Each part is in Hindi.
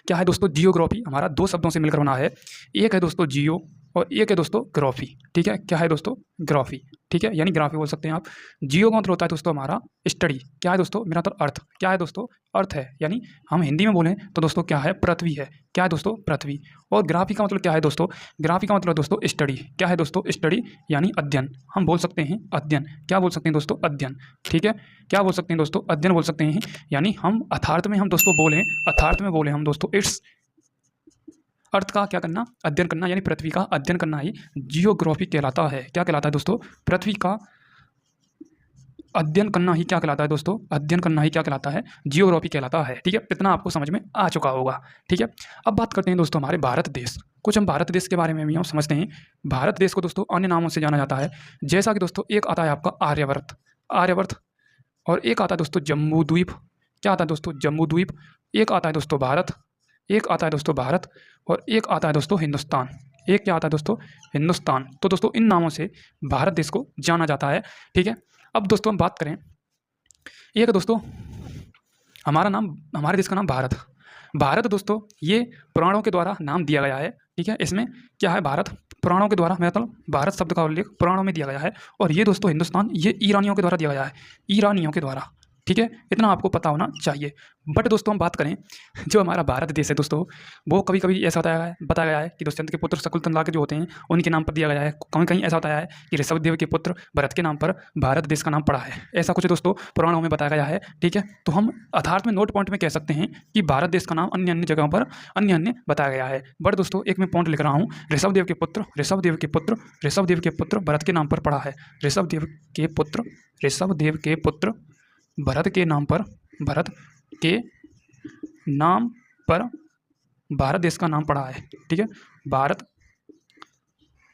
क्या है दोस्तों, जियोग्राफी हमारा दो शब्दों से मिलकर बना है। एक है दोस्तों जियो और एक है दोस्तों ग्राफी। ठीक है, क्या है दोस्तों, ग्राफी। ठीक है, यानी ग्राफी बोल सकते हैं आप। जियो का मतलब होता है दोस्तों हमारा स्टडी। क्या है दोस्तों, मेरा मतलब अर्थ। क्या है दोस्तों, अर्थ है, यानी हम हिंदी में बोलें तो दोस्तों क्या है, पृथ्वी है। क्या है दोस्तों, पृथ्वी। और ग्राफी का मतलब क्या है दोस्तों, ग्राफी का मतलब दोस्तों स्टडी। क्या है दोस्तों, स्टडी यानी अध्ययन। हम बोल सकते हैं अध्ययन। क्या बोल सकते हैं दोस्तों, अध्ययन। ठीक है, क्या बोल सकते हैं दोस्तों, अध्ययन बोल सकते हैं। यानी हम अर्थार्थ में हम दोस्तों बोलें, अर्थार्थ में बोले हम दोस्तों, इट्स अर्थ का क्या करना, अध्ययन करना, यानी पृथ्वी का अध्ययन करना ही जियोग्राफी कहलाता है। क्या कहलाता है दोस्तों, पृथ्वी का अध्ययन करना ही क्या कहलाता है दोस्तों, अध्ययन करना ही क्या कहलाता है, जियोग्राफी कहलाता है। ठीक है, इतना आपको समझ में आ चुका होगा। ठीक है, अब बात करते हैं दोस्तों हमारे भारत देश। कुछ हम भारत देश के बारे में भी हम समझते हैं। भारत देश को दोस्तों अन्य नामों से जाना जाता है, जैसा कि दोस्तों एक आता है आपका आर्यवर्त, आर्यवर्त। और एक आता है दोस्तों जम्बू द्वीप। क्या आता है दोस्तों, जम्बू द्वीप। एक आता है दोस्तों भारत, एक आता है दोस्तों भारत, और एक आता है दोस्तों हिंदुस्तान। एक क्या आता है दोस्तों, हिंदुस्तान। तो दोस्तों इन नामों से भारत देश को जाना जाता है। ठीक है, अब दोस्तों हम बात करें, एक दोस्तों हमारा नाम, हमारे देश का नाम भारत। भारत दोस्तों ये पुराणों के द्वारा नाम दिया गया है। ठीक है, इसमें क्या है, भारत पुराणों के द्वारा, मतलब भारत शब्द का उल्लेख पुराणों में दिया गया है। और ये दोस्तों हिंदुस्तान, ये ईरानियों के द्वारा दिया गया है, ईरानियों के द्वारा। ठीक है, इतना आपको पता होना चाहिए। बट दोस्तों हम बात करें, जो हमारा भारत देश है दोस्तों, वो कभी कभी ऐसा बताया गया है कि दुष्यंत के पुत्र शकुंतला के जो होते हैं उनके नाम पर दिया गया है। कहीं कहीं ऐसा बताया है कि ऋषभदेव के पुत्र भरत के नाम पर भारत देश का नाम पड़ा है। ऐसा कुछ दोस्तों पुराणों में बताया गया है। ठीक है, तो हम अर्थार्थ में नोट पॉइंट में कह सकते हैं कि भारत देश का नाम अन्य अन्य जगहों पर अन्य अन्य बताया गया है। बट दोस्तों एक मैं पॉइंट लिख रहा हूँ, ऋषभदेव के पुत्र, ऋषभदेव के पुत्र, ऋषभदेव के पुत्र भरत के नाम पर पड़ा है। ऋषभदेव के पुत्र, ऋषभदेव के पुत्र भरत के नाम पर, भरत के नाम पर भारत देश का नाम पड़ा है। ठीक है, भारत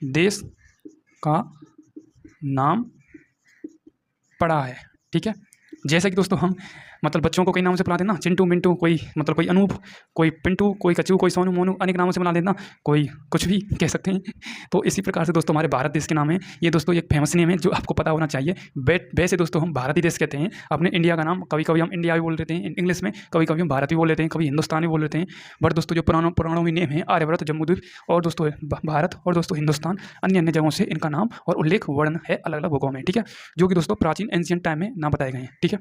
देश का नाम पड़ा है। ठीक है, जैसे कि दोस्तों हम मतलब बच्चों को कई नामों से बुलाते हैं ना, चिंटू मिंटू, कोई मतलब कोई अनूप, कोई पिंटू, कोई कचू, कोई सोनू मोनू, अनेक नामों से बुला देना, कोई कुछ भी कह सकते हैं। तो इसी प्रकार से दोस्तों हमारे भारत देश के नाम है। ये दोस्तों एक फेमस नेम है जो आपको पता होना चाहिए। वैसे दोस्तों हम भारत ही देश कहते हैं अपने इंडिया का नाम। कभी कभी हम इंडिया भी बोल देते हैं इंग्लिश में, कभी कभी हम भारत भी बोल लेते हैं, कभी हिंदुस्तान भी बोल लेते हैं। बट दोस्तों जो पुराणों में नेम है आर्यवर्त, जम्बूद्वीप और दोस्तों भारत और दोस्तों हिंदुस्तान, अन्य अन्य जगहों से इनका नाम और उल्लेख वर्ण है अलग अलग बुकों में। ठीक है, जो कि दोस्तों प्राचीन एंशियंट टाइम में नाम बताए गए हैं। ठीक है।